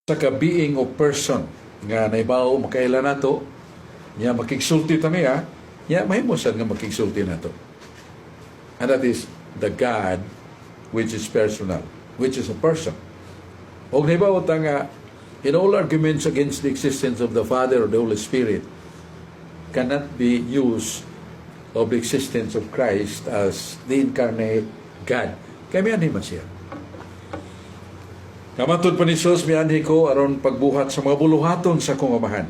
sa ka-being of person nga naibaw makaila nato nya makigsulti ta niya nya mahimo sad nga makigsulti nato, and that is the God which is personal, which is a person. Og naibaw ta nga in all arguments against the existence of the Father or the Holy Spirit cannot be used of the existence of Christ as the incarnate God. Kaya may man siya. Kamatod pa ni Jesus, mianhi ko aron pagbuhat sa mga buluhaton sa kong amahan.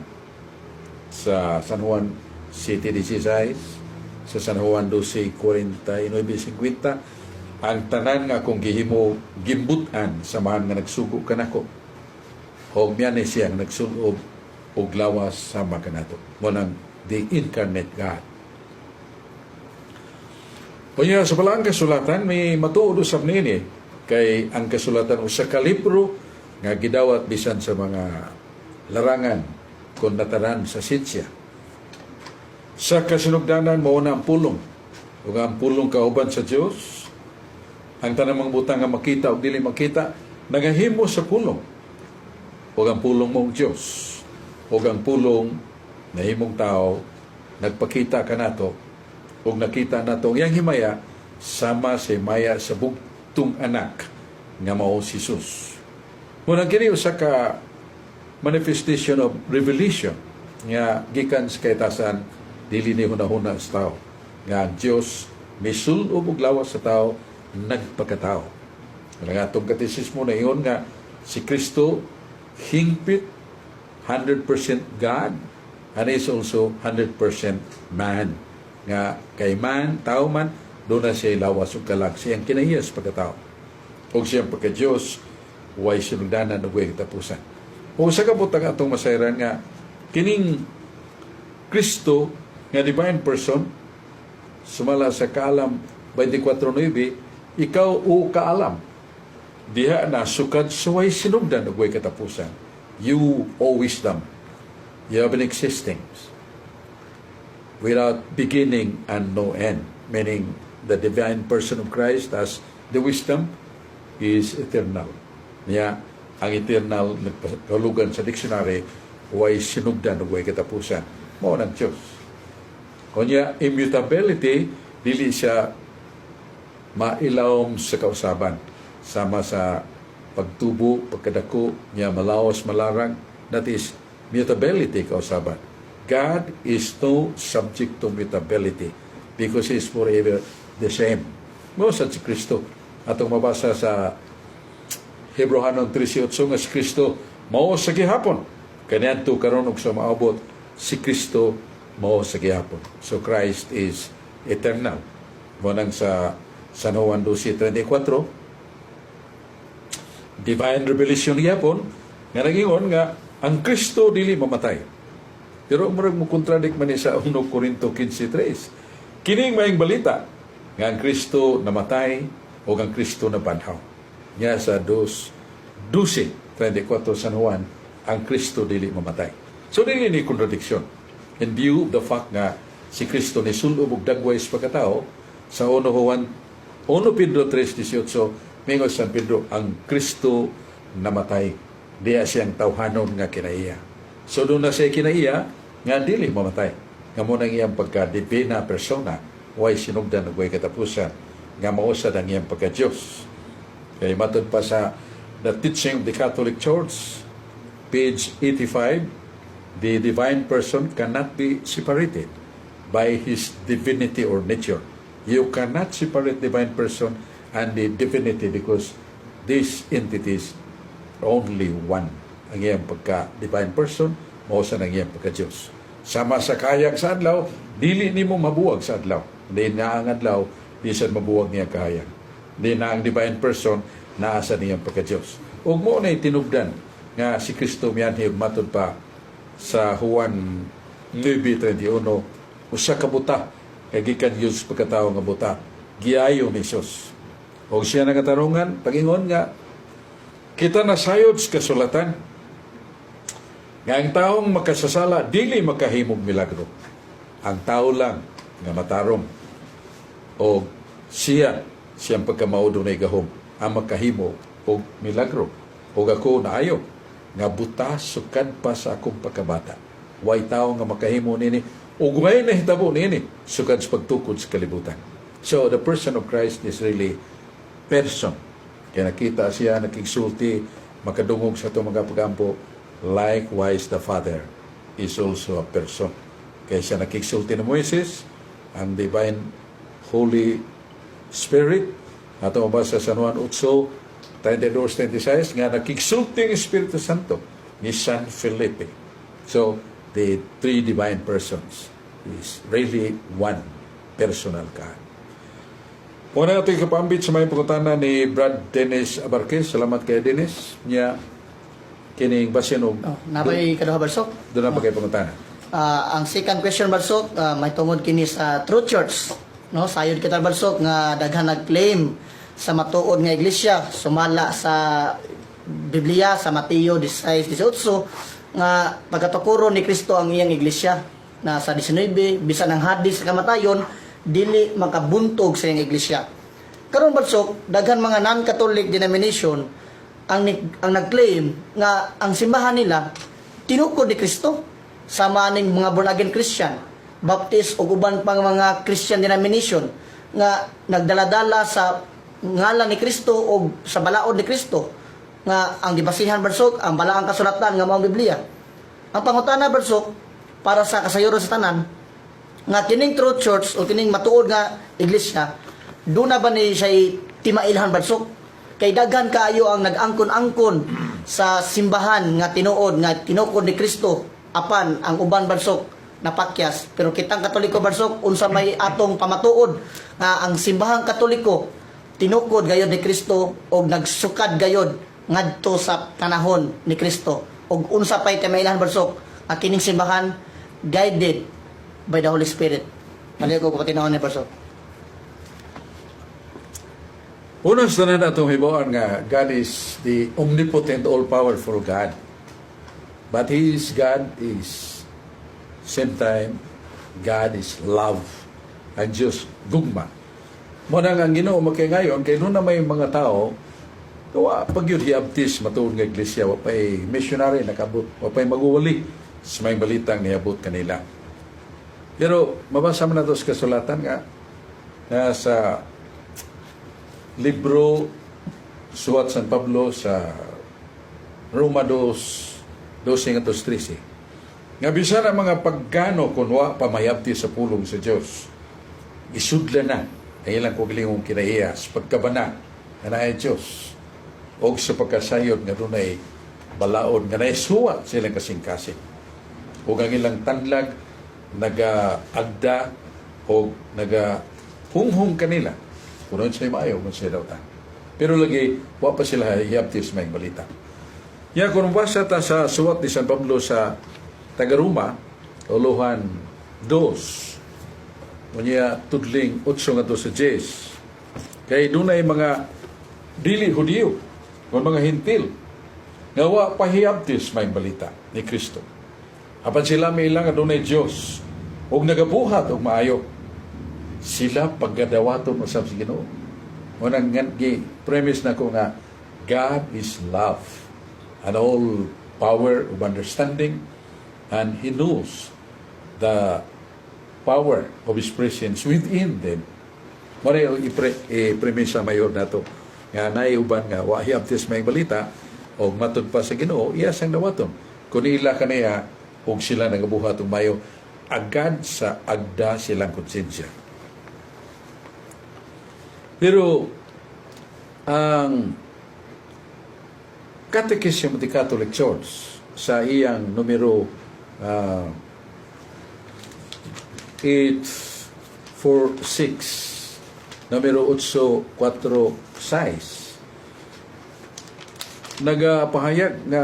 Sa San Juan City 16, sa San Juan 12:49-50, ang tanan nga akong gihimo gimbutan sa mahan nga nagsugo kanako. O mianhi siya nga nagsulob og lawas sama kanato. Munang the incarnate God. Kunya sa palang kasulatan, may matuod usab niini kay ang kasulatan usa ka libro nga gidawat bisan sa mga larangan kon nataran sa siyensya. Sa kasinugdanan mao na ang pulong. Ug ang pulong kauban sa Dios, ang tanang mga butang nga makita ug dili makita nagahimo sa pulong. Ug ang pulong mao Dios. Ug ang pulong nahimong tao nagpakita kanato ug nakita nato ang iyang himaya sama sa himaya sa bugtong anak nga mao si Jesus. Muna kini usa ka manifestation of revelation nga gikan sa kaitasan dili ni hunahuna sa tao nga Dios misulob og lawas sa tao nagpakatao. Ang atong katekismo na iyon nga si Kristo hingpit 100% God and is also 100% man. Nga kay man, tao man, doon na siya lawas o kalag siyang kinahiyas pagkatao. O siyang pagka-Diyos, way sinugdanan o way katapusan. O sa kabutang atong masayran nga, kining Kristo, nga divine person, sumala sa kaalam 24:9, ikaw o kaalam, diha na sukad sa way sinugdan o way katapusan. You o wisdom, you have been existing without beginning and no end, meaning the divine person of Christ as the wisdom is eternal. Niya, ang eternal nagpakalugan sa dictionary, way sinugdan o way katapusan. Mao ng Diyos. Kunya, immutability, dili siya mailawom sa kausaban. Sama sa pagtubo, pagkadako, niya malawas, malarang, that is mutability kausaban. God is no subject to mutability because He is forever the same. Mao sa si Kristo. Atong mabasa sa Hebrehanon 13:8 nga si Kristo mao sa gihapon. Kaniadto karon og sa maabot si Kristo mao sa gihapon. So Christ is eternal. Monang sa San Juan 12:34 divine revelation gihapon nga nagingon nga ang Kristo dili mamatay. Pero murag mo contradict man sa 1 Corinto 15:3. Kining maayong balita nga ang Kristo namatay o ang Kristo nabanhaw. Nya sa 12:34 San Juan, ang Kristo dili mamatay. So dili ni contradiction. In view of the fact nga si Kristo ni sulob og dagway sa pagkatao, sa 1 Pedro 3:18 mingo San Pedro ang Kristo namatay. Diya siyang tawhanon nga kinaiya. So doon na siya kinaiya nga dili mamatay. Nga muna iyang pagka-divina persona, way sinugdan ug way katapusan, nga mausad ang iyang pagka-Diyos. Kaya matod pa sa The Teaching of the Catholic Church, page 85, the divine person cannot be separated by his divinity or nature. You cannot separate divine person and the divinity because these entities are only one. Ang iyang pagka-divine person, mausan ang iyang pagka-Diyos. Sama sa kayag sa adlaw, dili nimo mabuwag sa adlaw. Di na ang adlaw, di sa mabuwag niya kahayag. Di na ang divine person, naasa niyang pagka-Diyos. Ug mo na itinugdan nga si Kristo miyanhi matod pa sa Juan 9:31, usa ka buta, kay gikan Diyos pagkatao nga buta, giayo ni Jesus. Og siya nagatarungan, pagingon nga, kita nasayod sa kasulatan, nga ang taong makasasala, dili makahimog milagro. Ang tao lang nga matarong. O siyang pagkamaudo na igahom, ang makahimo o milagro. O ako naayo. nga buta sukad pa sa akong pagkabata. Way tao nga makahimo nini ug may nahitabo nini sukad sa pagtukod sa kalibutan. So the person of Christ is really person. Kaya nakita siya nakigsulti makadungog sa itong mga pagampo. Likewise the Father is also a person. Kaya siya nakigsulti na Moises, ang divine Holy Spirit, ato mabasa sa Juan 8:32-36 nga nakigsulti ang Espiritu Santo ni San Felipe. So the three divine persons is really one personal God. Una natin kapambit sa may pagkutana ni Brad Dennis Abarquez. Salamat kay Dennis. Niya kining basin og napay kaduha barsok. Doon na pagkay pagkutana. Ang second question barsok, may tungod kini sa True Church. No, sayod kita barsok nga daghan nag-claim sa matuod nga iglesia, sumala sa Biblia sa Mateo 16:18 nga pagkatukuro ni Kristo ang iyang iglesia na sa 19 bisan ang hadis sa kamatayon dili makabuntog sa iyang iglesia. Karon barsok daghan mga non-Catholic denomination ang nag-claim nga ang simbahan nila tinukod ni Kristo sama ning mga born again Christian, Baptist ug uban pang mga Christian denomination nga nagdaladala sa ngalan ni Kristo o sa balaod ni Kristo nga ang gibasihan barsok ang balaang kasulatan nga mao Biblia. Ang pangutana barsok para sa kasayuran sa tanan nga kining True Church o kining matuod nga iglesia do na ba ni siya timailhan barsok kay daghan kaayo ang nag-angkon-angkon sa simbahan nga tinuod nga tinukod ni Kristo apan ang uban barsok napakyas. Pero kitang Katoliko barsok unsa may atong pamatuod nga ang simbahang Katoliko tinukod gayod ni Kristo og nagsukad gayod ngadto sa panahon ni Kristo og unsa pay timailhan barsok ang kining simbahan guided by the Holy Spirit. Mali ko patinawon ni barsok. Una sa tanan atong hibawan nga God is the omnipotent, all-powerful God. But His God is same time God is love. Ang Diyos gugma. Muna nga ang Ginoo makay ngayon kay na may mga tao pag yun hiabtis matuod nga iglesia wapay missionary nakabot wapay maguwali sa may balitang niabot kanila. Pero mabasa man nato sa kasulatan nga sa libro suwat San Pablo sa Roma 2:12-13 nga bisan ang mga paggano kunwa pamayabti sa pulong sa Dios isudla na ang ilang kugilingong kinaiya sa pagkabana nga naay Dios o sa pagkasayod nga dunay balaod nga naisuwat silang kasing-kasing o ang ilang tanlag naga-agda o naga-hunghong kanila kuno sa maayo kung sa dawta. Pero lagi wa pa sila hiyabtis may balita. Ya kung basa ta sa suwat ni San Pablo sa Tagaruma, Uluhan 2. Unya tudling 8 ngadto sa 10. Kay dunay mga dili Hudiyo, o mga Hintil nga wa pa hiyabtis may balita ni Kristo. Apan sila may ilang adunay Dios ug nagabuhat og maayo. Sila paggadawaton usab sa Ginoo. Unang premise na ko nga God is love and all power of understanding and He knows the power of His presence within them. Muna yung i-premisa mayor na to nga naiuban nga wahiyabtis may balita o matod pa sa Ginoo iyasang dawaton. Kung ila kaniya og sila nagabuhat og mayo agad sa agda silang konsensya. Pero ang Catechism of the Catholic Church sa iyang numero 846 numero 846 nagapahayag na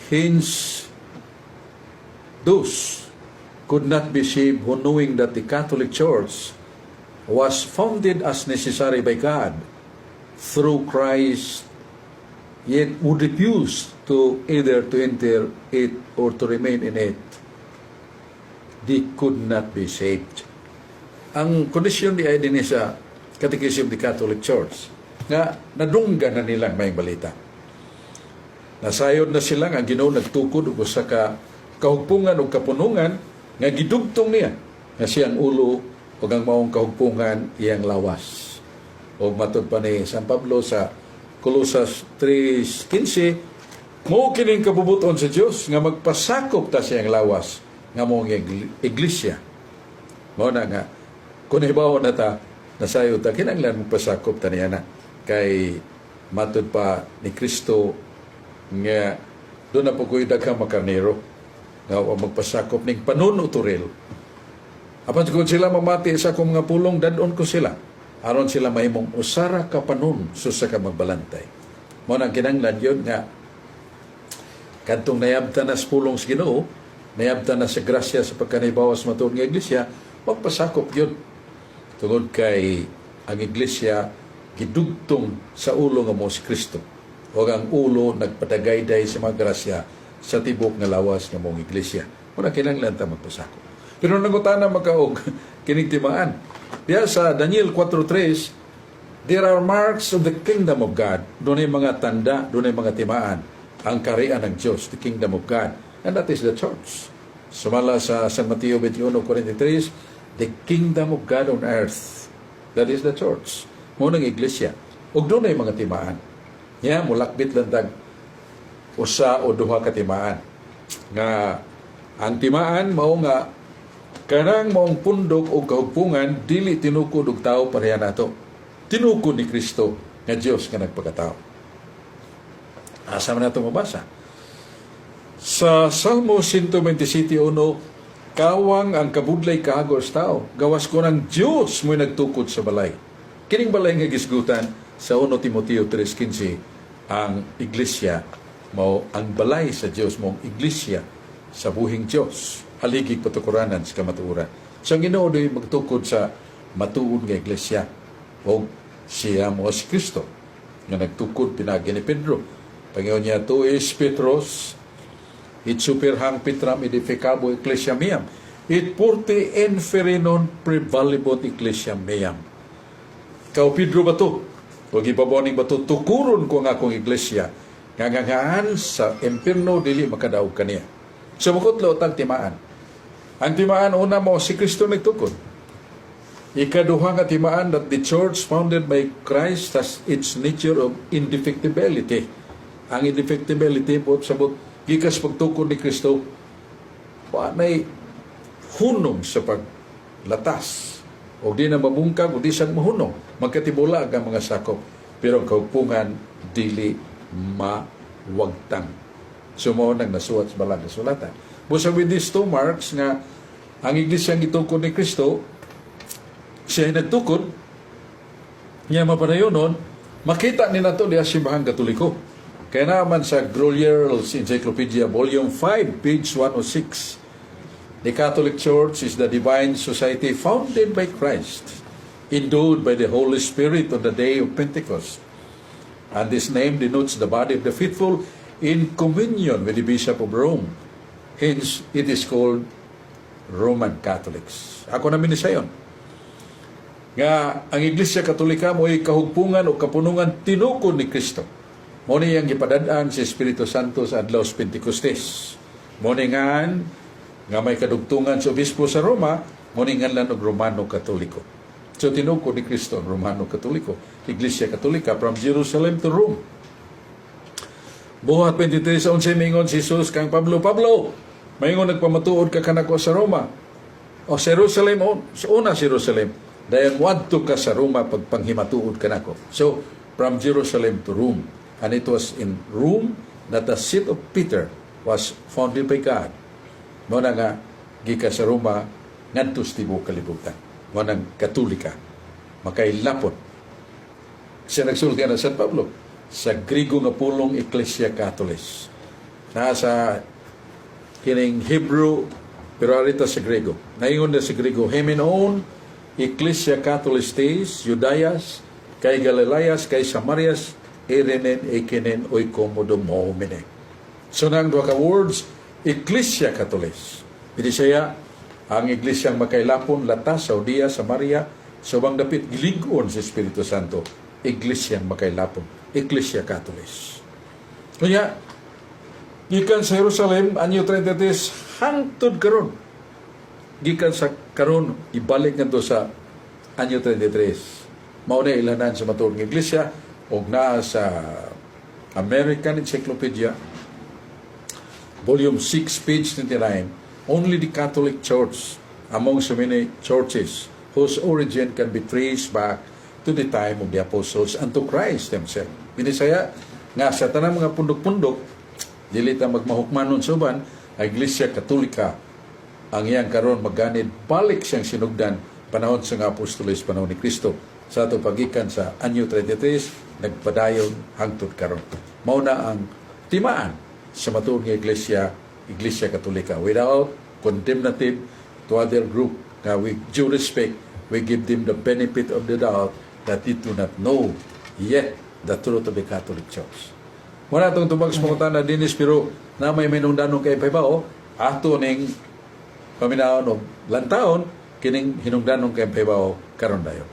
hence those could not be saved who knowing that the Catholic Church was founded as necessary by God through Christ, yet would refuse to either to enter it or to remain in it. They could not be saved. Ang kondisyon di ay din sa Catechism of the Catholic Church nga nadunggan na nilang may balita. Nasayod na sila nga Ginoo nagtukod og usa ka kahugpungan o kapunungan nga gidugtong niya nga siyang ulo o ang maong kahugpungan iyang lawas. O matod pa ni San Pablo sa Colosas 3:15, mao kining kabubuton sa Dios nga magpasakop ta siyang lawas nga maong iglesia. Mao na nga kun hibaw na ta nasayod ta kinahanglan magpasakop ta niya na kay matod pa ni Kristo nga doon na po ko'y daghang makarnero nga magpasakop ning panon uturil. Apan kung sila mamati sa akong mga pulong, dadon ko sila. Aron sila mahimong usara ka panon sa ka magbalantay. Mo nang kinahanglan yun nga kadtong nayabtan na sa pulong sa Ginoo, nayabtan na sa grasya sa pagkanibawas matuod nga iglesia, magpasakop yun. Tungod kay ang iglesia gidugtong sa ulo nga mo si Kristo. O ang ulo nagpadagayday sa mga grasya sa tibok nga lawas nga mong iglesia. Muna kinahanglan ta magpasakop. Pero nangutana makaog kining timaan. Diya sa Daniel 4:3, there are marks of the kingdom of God. Doon ay mga tanda, doon ay mga timaan. Ang karian ng Diyos, the kingdom of God. And that is the church. Sumala sa San Mateo 21:43, the kingdom of God on earth. That is the church. Munang iglesia. Ug doon ay mga timaan. Ya, mulakbit lang tag usa o duha ka timaan. Nga ang timaan mao nga kanang maong pundok o kahugpungan dili tinukod og tao pareha nato. Tinukod ni Kristo nga Dios nga nagpakatao. Asa man nato mabasa? Sa Salmo 127:1, kawang ang kabudlay kaagos tao, gawas ko ng Dios mo'y nagtukod sa balay. Kining balay nga gisgutan sa 1 Timoteo 3:15, ang iglesia mao ang balay sa Dios, mong iglesia sa buhing Dios, haligig patukuranan sa kamatuoran. Sa Ginoo doy magtukod sa matuod nga iglesia. O siya mo si Kristo nga nagtukod pinagi ni Pedro. Pangayon niya to is Petros, it superhang Petram edificabo ecclesia meam, it purte inferenon prevalibot ecclesia meam. Kau Pedro ba to? Huwag ipaboning ba ito, tukuron ko nga akong iglesia, ngangangaan sa impierno, dili makadaog kaniya. So, makutlo ang timaan. Ang timaan, una mo, si Kristo nagtukod. Ikaduha nga timaan that the church founded by Christ has its nature of indefectibility. Ang indefectibility po, sabot, gikas pagtukod ni Kristo, panay hunong sa paglatas. O di na mabungkag, o di siyang mahunong. Magkatibula ang mga sakop. Pero ang kaupungan, dili mawagtang. Sumo nang nasuwat sa balang kasulatan. Busa with these two marks nga, ang iglesia ang itukod ni Kristo, siya ay nagtukod, niya mapanayonon, makita ni nato di Simbahang Katoliko. Kaya naman sa Grolier's Encyclopedia, Volume 5, page 106, the Catholic Church is the divine society founded by Christ, endowed by the Holy Spirit on the day of Pentecost. And this name denotes the body of the faithful in communion with the Bishop of Rome. Hence, it is called Roman Catholics. Ako namin ni sayon. Nga, ang Iglesia Katolika mo ay kahugpungan o kapunungan tinukod ni Kristo. Mo ni ang ipadadaan si Espiritu Santo sa adlaw sa Pentecostes. Mo ni nga may kadugtungan sa obispo sa Roma, nguningan lang og Romano Katoliko. So tinukod ni Kristo ang Romano Katoliko, Iglesia Katolika from Jerusalem to Rome. Buhat 23:11 mingon si Jesus kang Pablo, mayingon nagpamatuod ka kanako sa Roma. O sa Jerusalem, una sa Jerusalem. Dayon wadto ka sa Roma pagpanghimatuod kanako. So from Jerusalem to Rome. And it was in Rome that the seat of Peter was founded by God. Mo na nga gika sa Roma ngadto sa tibuok kalibutan. Mo nang Katolika makailapon. Siya nagsulti na San Pablo sa Griego nga pulong Ecclesia Catholis. Nasa kining Hebrew pero arita sa Griego. Naingon na sa Griego, Hemenon, Ecclesia Catholis Teis, Judayas, kay Galileas, kay Samarias, Irenen, Ekenen, Oikomodo, Mohomene. So nang dua ka words, Ecclesia Catholis. Hindi siya ang iglesyang makailapon, Latas, Saudia, Samaria, subang dapit gilig-on sa Espiritu Santo, iglesyang makailapon, Ecclesia Catholis. Kaya, Gikan sa Jerusalem, anyo 33, hangtod karon. Gikan sa karon, ibalik nga to sa anyo 33. Mao na ilanan sa matuod nga iglesia, o naa sa American Encyclopedia, Volume 6, page 29, only the Catholic Church among so many churches whose origin can be traced back to the time of the apostles and to Christ themselves. Binisaya nga sa tanang mga pundok-pundok, dili ta magmahukmanon sa uban, ang Iglesia Katolika ang iyang karon magganid balik siyang sinugdan panahon sa nga apostoles, panahon ni Kristo. Sa ato pagikan sa anyo 33, nagpadayon hangtod karon. Mao na ang timaan sa matuod nga Iglesia Katolika, without condemnative to other group. With due respect, we give them the benefit of the doubt that they do not know yet the truth of the Catholic Church. Wala itong tubag sa mga na dinis, pero na may minungdanong kay Paibao, ato ning paminaon o lantaon, kining hinungdanong kay Paibao karon dayon.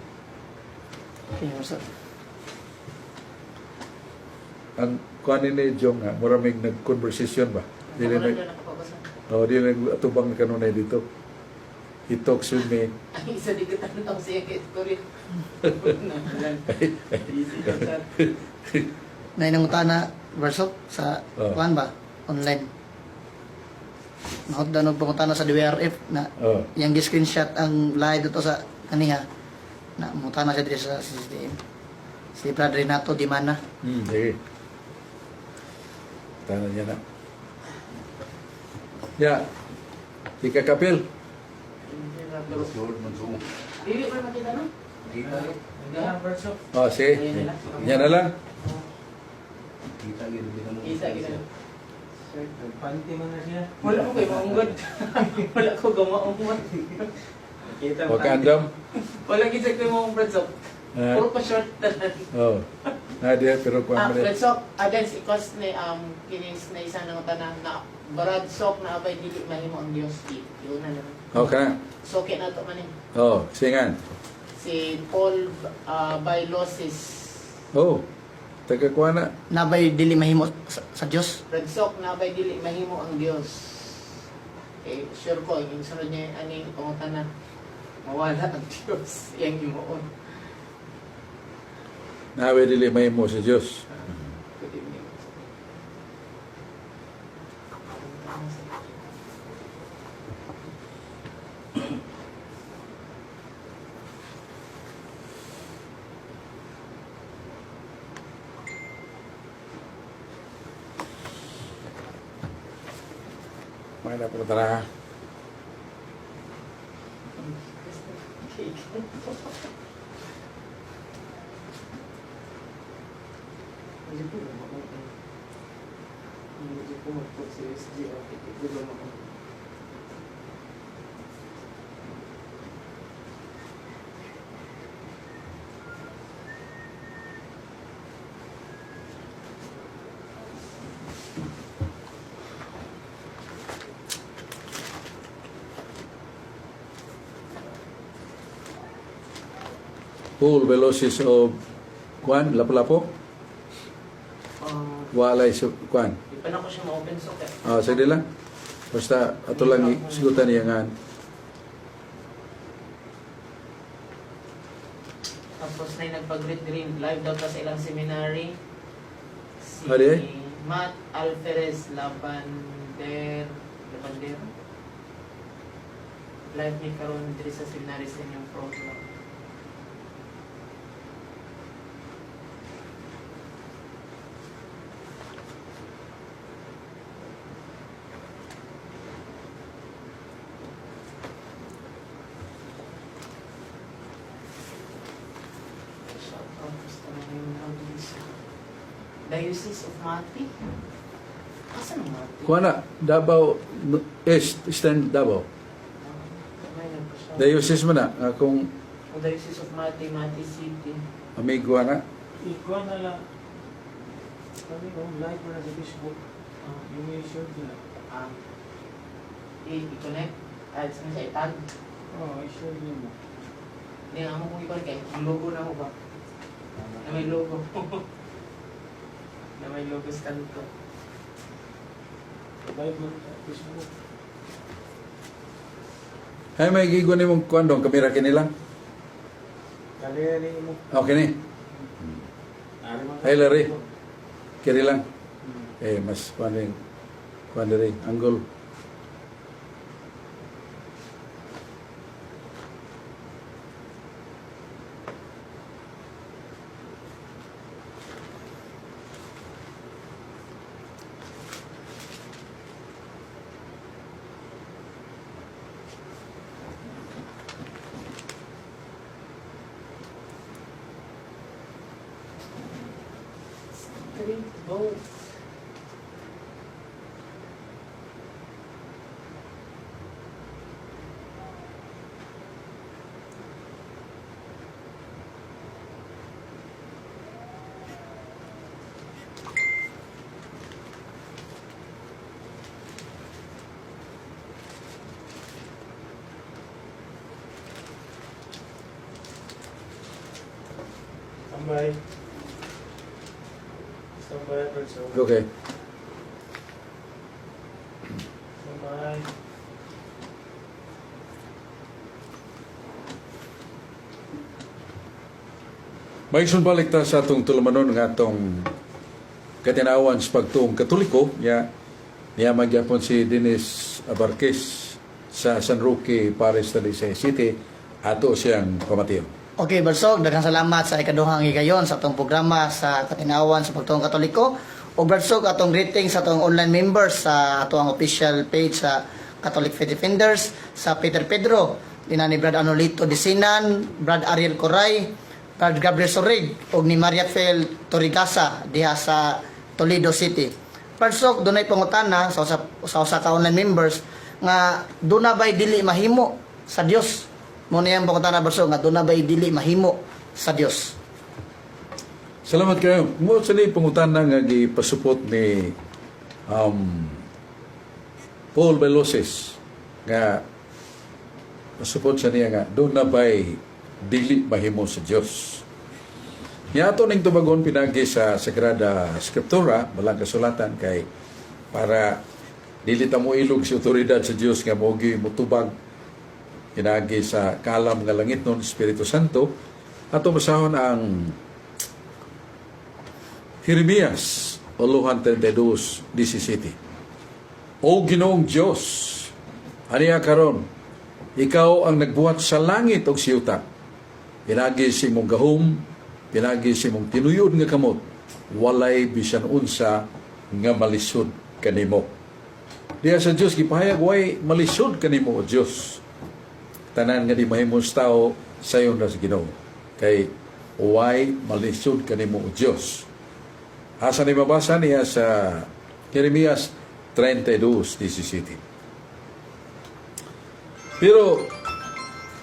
Okay, Brad. Ang kuhanin ni Jong nga, maraming nag-conversation ba? Dili nag, dili nag-atubang kanunay dito. He talks with me. Ay, isa di kita nang siya kay Korea. Na inangutana Barsok sa kuan ba online. Mahot daw pangutana sa DWRF na yang gi-screenshot ang live dito sa kaniya na mutana siya diri sa CCTV. Si Brad Renato Di Mana. Sige. Tangan niya na. Ya, di kakapil. Dili pa makita no? Oh, sige. Yan na lang. Isa gina. Panty man na siya. Wala ko kay maunggod. Wala ko gamaunggod. Huwag ka andam. Wala gisag ko mong breadsok. Puro pa short tanan. Oh. Nadia, pero kuha mo rin. Breadsok, again si Kos ni kinis na isa nang tanan na baradsok na abay dili mahimo ang Dios di. Yun na lang. Okay. So kay nato man ni Oh, singan. si Paul Bailosis. Oh, taga kuha na. Nabay dili mahimo sa Dios. Breadsok na abay dili mahimo ang Dios. Eh, sure ko, yung sunod niya aning pangutan na mawala ang Diyos. Yang imuon. Nawe dili may mo sa Diyos. May na po tara. Paul Velocis of Kwan, Lapu-Lapu? Walay sa Kwan. Di pa na ko siya ma-open socket. Sige lang. Basta, ato lang sigutan niya nga. Tapos na yung nagpag-greet green live daw ta sa ilang seminary. Si Ano yan? Matt Alferez Labander. Live ni karon diri sa seminary sa inyong program. Diocese of Mati? Asan ang Mati? Kwan na, Davao East, Eastern Davao. May nagpasya. Diocese mo na, akong O Diocese of Mati, Mati City. amigo na. Ikaw na lang. Kami kung live na sa Facebook. Yung i-share nila. I-connect. Saan siya itag? Oo, i-share niyo mo. Hindi nga mo kung i-connect eh. Ang logo na mo ba? Na may logo. Na may logo sa kanto. live man sa Facebook. Ay, may gigon ni mong kuandong kamera kinilang. Kaya ni mo. Okay ni. Ari man. Ay, Larry. Kiri lang. Mas kuan rin angle. Go. Tambay. Tambay, Perso. Okay. Tambay. Maigsun balik ta sa atong tulumanon nga atong katinawan sa pagtuong Katoliko niya magyapon si Dennis Abarquez sa San Roque Paris Talisay City ato siyang pamatiyo. Okay, Barsog, daghang salamat sa ikaduhang higayon sa atong programa sa Katinawan sa Pagtuong Katoliko. O Barsog, atong greeting sa atong online members sa atong official page sa Catholic Faith Defenders, sa Peter Pedro, dina ni Brad Anolito Disinan, Brad Ariel Coray, Brad Gabriel Sorig, o ni Maria Fel Torrigasa diha sa Toledo City. Barsog, dunay pangutana sa usa ka online members nga duna bay dili mahimo sa Dios. Mo niyang pangutana Barsog nga duna bay dili mahimo sa Dios. Salamat kayo. Mo sa ni pangutana nga gipasupot ni Paul Veloces nga pasupot sa niya nga doon na ba'y dili mahimo sa Dios. Niya ato ning tubagon pinagi sa Sagrada Scriptura, balang kasulatan kay para dili ta mo ilog si otoridad sa Dios nga mogi mutubag pinagi sa kalam nga langit nun Espiritu Santo. Ato masahon ang Jeremias 32:17. O Ginoong Dios, aniya karon, ikaw ang nagbuhat sa langit og siyuta. Pinagi si mong gahom, pinagi si mong tinuyod nga kamot, walay bisan unsa nga malisod kanimo. Diya sa Dios gipahayag way malisod kanimo o Dios. Tanan nga di mahimong tao sayon na sa Ginoo. Kay way malisod kanimo o Dios. Asa ni mabasa niya sa Jeremias 32:17. Pero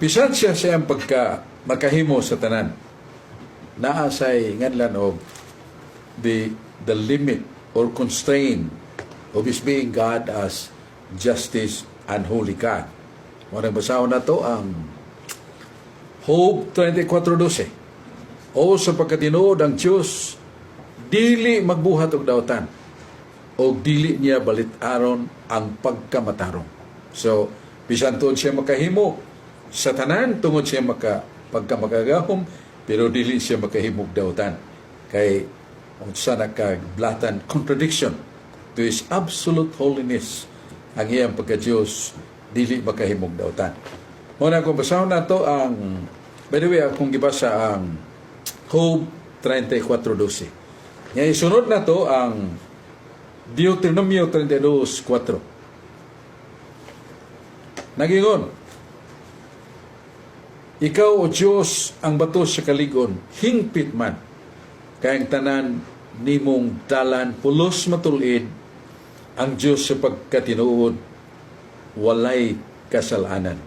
bisan siya siyang pagka makahimo sa tanan, naasay nganlan og the limit or constraint of his being God as justice and holy God. Marang basahon na to ang Job 34:12. O sa pagkatinuod ang Diyos, dili magbuhat og dautan, o dili niya balit-aron ang pagkamatarong. So, bisan tuod siya makahimo sa tanan, tungod siya pagkamakagahom, pero dili siya makahimog dautan. Kay, unsa nakaglatan contradiction to His absolute holiness, ang iyang pagka-Diyos, dili makahimog dautan. Muna kung basahon na to ang, by the way, akong gibasa ang Job 34:12. Nga isunod na to ang Deuteronomio 32:4. Nagingon, ikaw o Diyos ang bato sa kaligon, hingpit man, kayang tanan nimong dalan pulos matulid, ang Diyos sa pagkatinuod, walay kasalanan.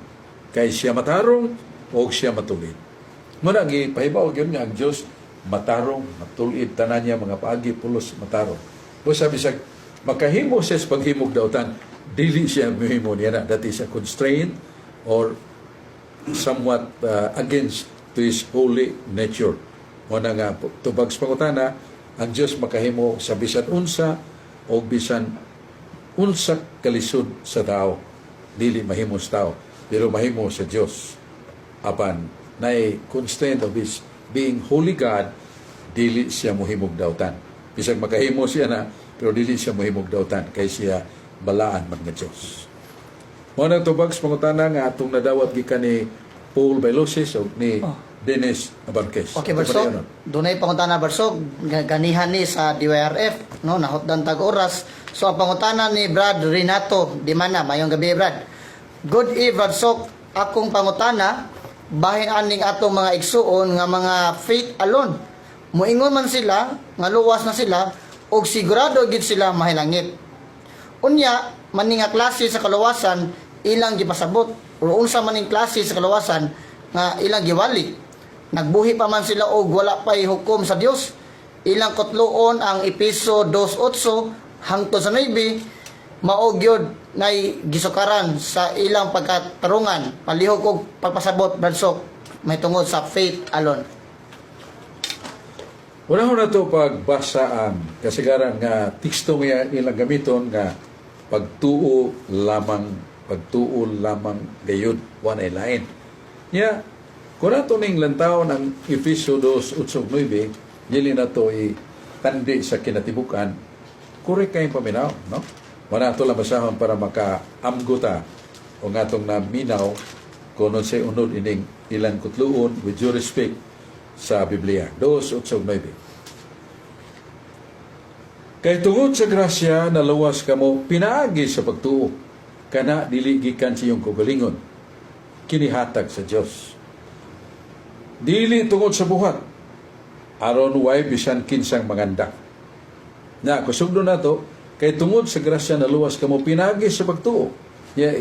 Kay siya matarong o siya matulid. Muna, pahibaw yun nga ang Diyos, matarong, matulid, tanan niya mga paagi, pulos, matarong. O sabi sa makahimo siya sa paghimog dautan, dili siya mahimo niya na. That is a constraint or somewhat against to His holy nature. Muna nga, tubag sa pangutana, ang Diyos makahimo sa bisan unsa o bisan unsa kalisod sa tao, dili mahimo sa tao, pero mahimo sa Dios. Apan nay constraint of his being holy God, dili siya mohimog dautan. Bisag makahimo siya na, pero dili siya mohimog dautan kay siya balaan man nga Dios. Mao nang tubag sa pangutana nga atong nadawat gikan ni Paul Bailosis o ni Dennis Abarquez. Okay, Ito pa Barsog. rin, ano? Dunay pangutana, Barsog. Ganihan ni sa DYRF, no? Nahotdan tag oras. So, ang pangutana ni Brad Renato Dimana. Mayong gabi, Brad. Good eve, Barsog. Akong pangutana, bahin aning atong mga igsuon nga mga faith alone. Muingon man sila, nga luwas na sila, og sigurado gid sila mahilangit. Unya, maning nga klase sa kaluwasan, ilang gipasabot. O unsa maning klase sa kaluwasan, nga ilang giwali. Nagbuhi pa man sila og wala pay hukom sa Dios. Ilang kutloon ang Epeso 2:8 hangtod sa 9 mao gyud nay gisukaran sa ilang pagkatarungan palihog og pagpasabot bansok may tungod sa faith alone. Unahon na ito pagbasa ang kasigaran nga teksto nga ilang gamiton nga pagtuo lamang gayud wanay lain. Nya kung nato ning lantaw ng Efeso 2:8-9, dili na to tandi sa kinatibukan, korek kayong paminaw, no? Wala ito lang basahon para makaamguta o nga itong naminaw kung say unod ining ilang kutluon with due respect sa Biblia. 2:8-9. Kay tungod sa grasya na luwas kamo pinaagi sa pagtuo, kana dili gikan sa iyong kagalingon, kinihatag sa Dios. Dili tungod sa buhat, aron way bisan kinsang manganda. Na kusugdo na to, kay tungod sa grasya na luwas kamo pinagi sa pagtuo. Ya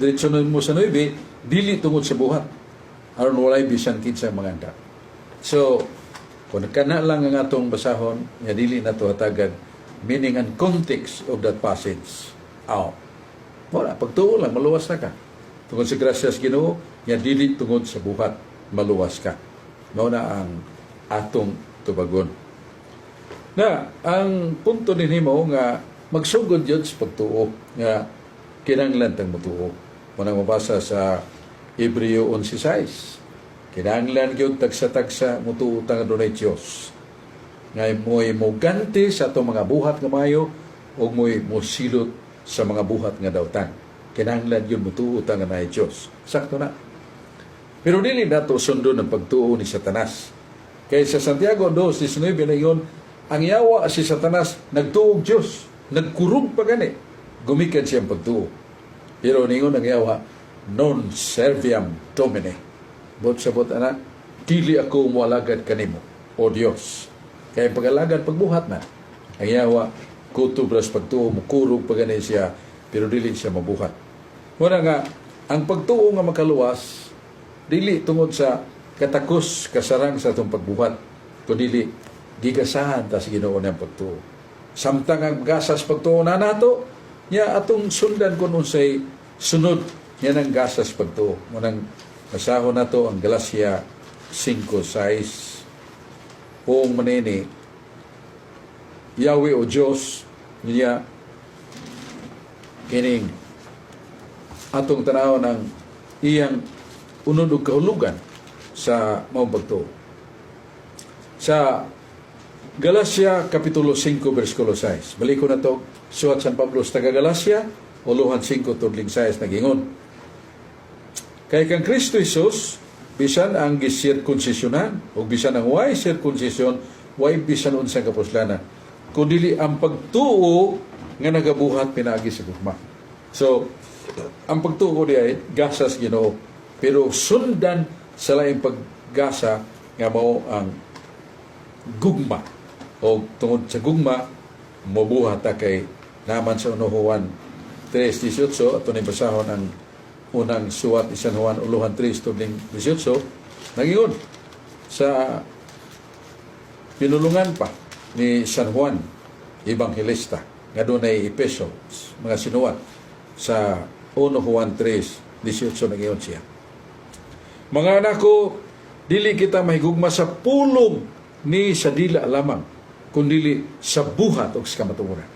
diretso mo sa 9, dili tungod sa buhat, aron walay bisan kinsang manganda. So, kung kana lang ang atong basahon, ya dili na to hatagan meaning and context of that passage. Wala, pagtuo lang, maluwas na ka. Tungod sa grasya sa Ginoo, ya dili tungod sa buhat, maluwas ka. Mao na ang atong tubagon. Na ang punto ninimo nga magsugod yun sa pagtuo nga kinahanglan tang mutuo. Munang mabasa sa Hebreo 11:6. Kinahanglan gyud tagsa-tagsa mutuo tang adunay Dios. Nga mo'y moganti sa atong mga buhat nga mayo ug mo'y mosilot sa mga buhat nga dawtan. Kinahanglan yun mutuo tang adunay Dios. Sakto na. Pero dili nato sundon ang pagtuo ni Satanas. Kaya sa Santiago 2:19 na yun, ang yawa si Satanas nagtuog Diyos, nagkurog pa gani, gumikan siyang pagtuo. Pero ningon ang yawa, non serviam Domine. Bot sabot anak, dili ako mualagad kanimo, o Dios. Kaya pag-alagad, pagbuhat na. Ang yawa, kutubras pagtuo, mukurog pa gani siya, pero dili siya mabuhat. Muna nga, ang pagtuo nga makaluwas, dili tungod sa katakos, kasarang sa itong pagbuhat, kundi gigasahan ta sa Ginoo ng pagtuo. Samtang ang gasas pagtuo na nato, niya atong sundan kung unsay sunod niya ng gasas pagtuo. Munang masahon na to ang Galacia 5:6. Kung manini, Yahweh o Diyos, niya kining atong tanaw ng iyang unod og kahulugan sa maong pagtuo. Sa Galacia Kapitulo 5 versikulo 6. Balik ko na to, suhat San Pablo sa taga Galacia, uluhan 5 tudling 6 nagingon. Kay kang Kristo Jesus, bisan ang gisirkunsisyonan, o bisan ang way sirkunsisyon, way bisan unsang kapuslanan, kundi ang pagtuo nga nagabuhat pinaagi sa gugma. So, ang pagtuo di ay gasas Ginoo, pero sundan sa laing paggasa nga mao ang gugma. O tungod sa gugma, mabuhat ta kay naman sa Juan 3:18, ato ni basahon ang unang suwat ni San Juan uluhan 3:18, nagingon sa pinulungan pa ni San Juan Evangelista nga dunay epistle mga sinuwat sa 1 Juan 3:18 nagingon siya, mga anak ko, dili kita mahigugma sa pulong ni sa dila lamang, kundi sa buhat o sa kamatuoran.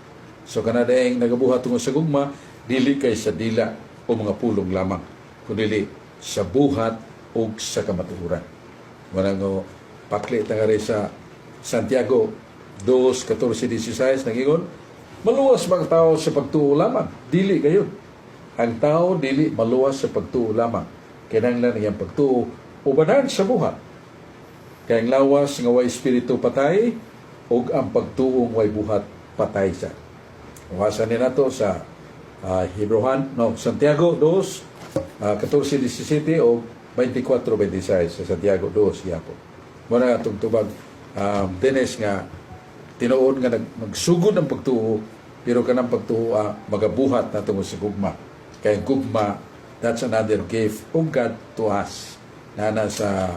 So kanada ang nagabuhat tungod sa gugma, dili kay sa dila o mga pulong lamang, kundi sa buhat o sa kamatuoran. Manang pakli tangari sa Santiago 2:14-16 nagingon, maluwas mga tao sa pagtuo lamang, dili gayon. Ang tao dili maluwas sa pagtuo lamang, kinahanglan iyang pagtuo ubanan sa buhat. Kaya ang lawas nga way espiritu patay ug ang pagtuong way buhat patay sa. Uwasan ni nato sa Santiago 2:14-17 o 24-26 sa Santiago 2 yapo. Muna atong tubag Dennis nga tinuod nga magsugod ang pagtuo, pero kanang pagtuo magabuhat nato sa gugma. Kaya gugma, that's another gift of God to us. Nana sa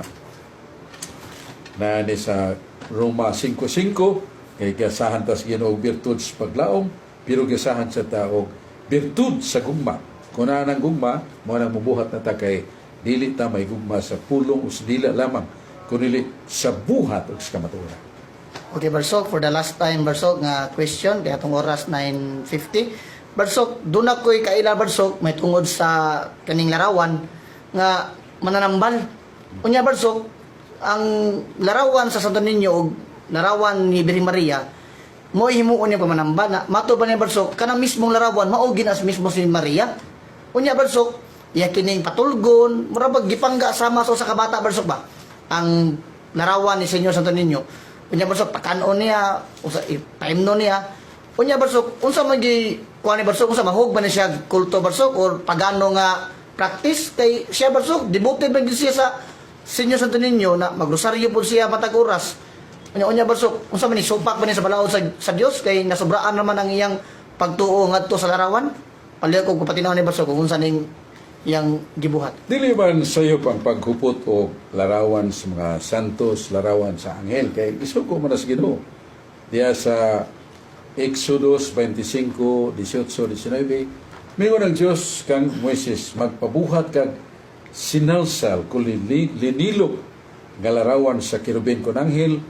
Roma 5:5, kay gasahan tas Ginoo birtud sa paglaom, pero gasahan sa tao birtud sa gugma. Kung nang gugma, mo nang mubuhat na ta kay dili ta may gugma sa pulong o sa dila lamang, kundi sa buhat o sa kamatuoran. Okay, Barsok, for the last time, Barsok, nga question, kaya itong oras 9:50. Barsok, doon ako'y kaila, Barsok, may tungod sa kaning larawan, nga mananambal. Unya, Barsok, ang larawan sa Santo Niño, o larawan ni Birhen Maria, mo himuon niya pamanambal. Na, mato ba niya, Barsok, kanang mismong larawan, maugin as mismo si Maria. Unya, Barsok, kining patulgon, murabag gipangga sama so sa kabata, Barsok ba? Ang larawan ni Senyor Santo Niño. Unya Barsok, pakanon niya, usa ipaimno niya. Unya Barsok, unsa man gi kuan ni Barsok, unsa mahug ba ni siya kulto, Barsok, or pagano nga practice kay siya, Barsok, devoted ba gyud siya sa Senyor Santo Niño na magrosaryo pud siya matag oras. Unya Barsok, unsa man ni supak ba ni sa balaod sa Dios kay nasobraan naman ang iyang pagtuo ngadto sa larawan. Paliw ko patinaw ni Barsok kung unsa ning yang gibuhat. Dili man sayo pang paghupot o larawan sa mga santos, larawan sa anghel. Kaya isuko man sa Ginoo. Diya sa Exodus 25:18-19, mingon ang Dios kang Moises, magpabuhat kag sinalsal kung linilog nga larawan sa kirubin kon anghel,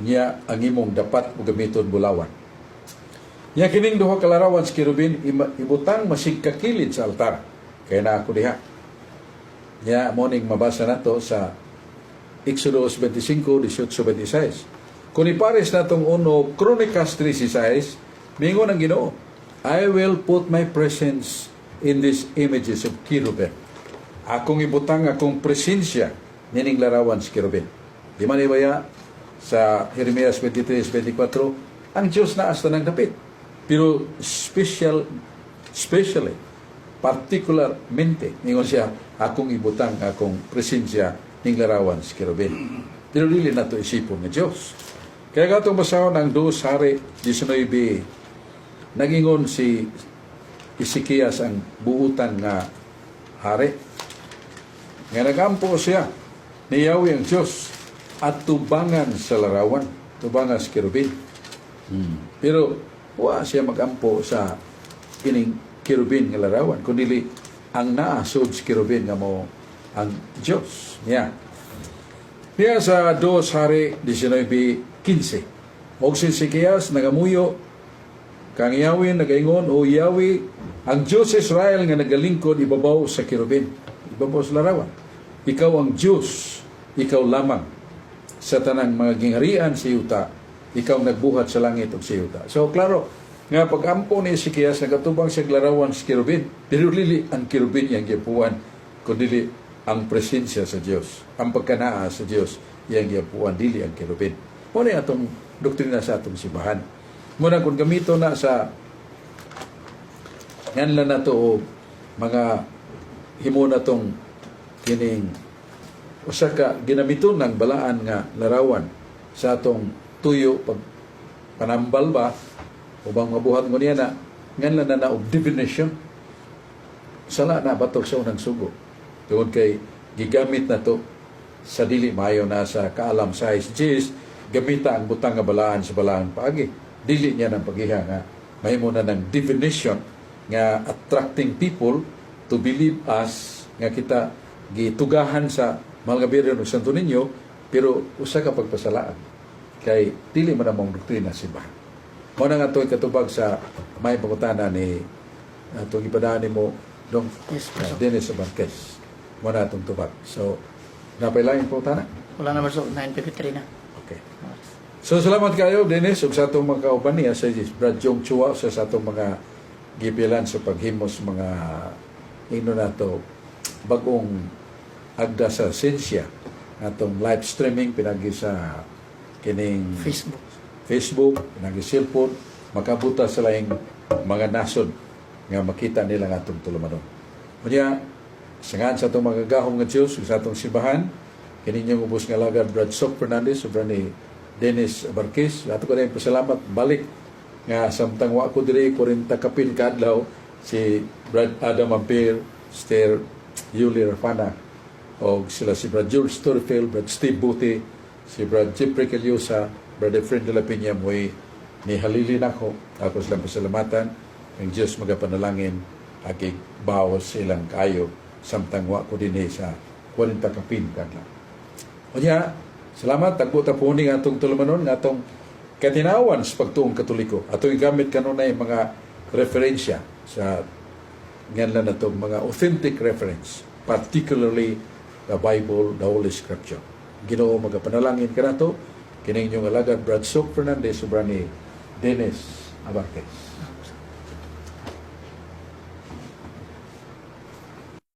unya ang imong dapat mo gamiton bulawan. Ya kining duha ka larawan sa kirubin ibutang masigkakilid sa altar. Kaya na ako diha. Ya, morning mabasa na to sa Exodus 25:18-26. Kung ipares na itong 1 Chronicles 3:6, mingon ang Ginoo, I will put my presence in these images of cherubim. Akong ibutang akong presensya nining larawan sa cherubim. Di man ibaya sa Jeremias 23:24, ang Diyos na asta ng dapit. Pero especially, particularmente, ningon siya, akong ibutang akong presensya ning larawan sa cherubim. Pero dili na ito isipon ng Diyos. Kaya gatong basahon ang 2 Hari 19, nagingon si Ezekias ang buutan nga hari. Nga nagampo siya, niyawi ang Diyos at tubangan sa larawan, tubangan sa cherubim. Pero wa siya magampo sa kining kirubin nga larawan, kundi ang naasod sa kirubin nga mo ang Diyos niya. Niya sa 2 Hari 19:15, og si Ezekias nagamuyo kang Yahweh nagaingon, o Yahweh, ang Diyos Israel nga nagalingkod ibabaw sa kirubin, ibabaw sa larawan. Ikaw ang Diyos, ikaw lamang sa tanang mga gingharian sa yuta, ikaw nagbuhat sa langit ug sa yuta. So klaro nga pag-ampo ni Ezekias nagatubang sa larawan sa kirubin, pero dili ang kirubin yang gipuan, kundi ang presensya sa Dios, ang pagkanaa sa Dios yang gipuan, dili ang kirubin. Muna atong doktrina sa atong simbahan. Muna kung gamito na sa nganlan na to mga himo na tong kining usa ka ginamiton ng balaan nga larawan sa atong tuyo pag panambal ba ubang mabuhat mo niya na nganlan na og divination, sala na batok sa unang sugo tungod kay gigamit na to sa dili maayo na sa kaalam sa Jesus, gamita ang butang nga balaan sa balaan paagi, dili niya ng paghiha nga mahimo na ng divination nga attracting people to believe us nga kita gitugahan sa mga birhen ug Santo Niño, pero usa ka pagpasalaan kay dili man among doktrina simbahan. Mo na nga ito katubag sa may pangutana ni itong ipadaan mo dong Yes, Barsok. Dennis Abarquez. Mo na itong tubag. So, napailaing pangutana? Wala na Barsok, 9:53 na. Okay. So, salamat kayo, Dennis, ug sa atong mga kauban niya sa Brad Jong Chua sa atong mga gipilan sa paghimos mga ino nato bagong agda sa sensya atong live streaming pinagi sa kining Facebook, pinagi cellphone, makabuta sa laing mga nasod nga makita nila nga atong tulumanon. Unya, sangan sa atong mga gahom nga Diyos, sa atong simbahan, kininyong ubos nga lagad Brad Sok Fernandez, sobra ni Dennis Abarquez. Ato ko na yung pasalamat, balik nga samtang wa ko diri 40 kapin kadlaw si Brad Adam Ampere, Sister Yuli Rafana, o sila si Brad Jules Storfield, Brad Steve Buti, si Brad Jeffrey Calyosa, Brad Efren de la Peña Moy, ni halili nako. Ako silang pasalamatan, ang Diyos magapanalangin, agig bawas silang kayo, samtang wa ko din sa 40 kapin kadlaw. O niya, salamat, tagbuta po ni atong tulumanon, atong katinawan sa pagtuong Katoliko. Atong gamit kanunay mga referensya sa nganlan na itong mga authentic reference, particularly the Bible, the Holy Scripture. Ginoo magapanalangin ka na ito, kininyong alagad Brad Sok Fernandez, sobra ni Dennis Abarquez.